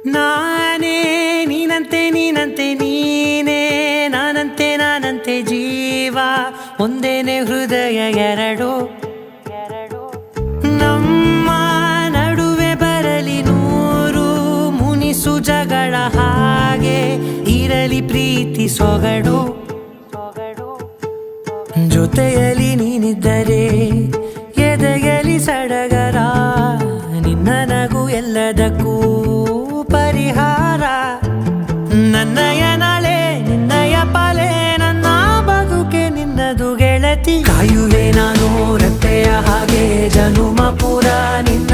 ನಾನೇ ನೀನಂತೆ ನೀನಂತೆ ನೀನೇ ನಾನಂತೆ ನಾನಂತೆ ಜೀವ ಒಂದೇನೆ ಹೃದಯ ಎರಡು ನಮ್ಮ ನಡುವೆ ಬರಲಿ ನೂರು ಮುನಿಸು ಜಗಳ ಹಾಗೆ ಇರಲಿ ಪ್ರೀತಿ ಸೊಗಡು ಜೊತೆಯಲ್ಲಿ ನೀನಿದ್ದರೆ ಎದೆಯಲಿ ಸಡಗರ ನಿನ್ನ ನಗು ಎಲ್ಲದಕ್ಕೂ ಪರಿಹಾರ ನನ್ನಯ ನಾಳೆ ನಿನ್ನಯ ಪಾಲೆ ನನ್ನ ಬದುಕೆ ನಿನ್ನದು ಗೆಳತಿ ಕಾಯುವೆ ನಾನು ರೆಪ್ಪೆಯ ಹಾಗೆ ಜನುಮ ಪುರ ನಿನ್ನ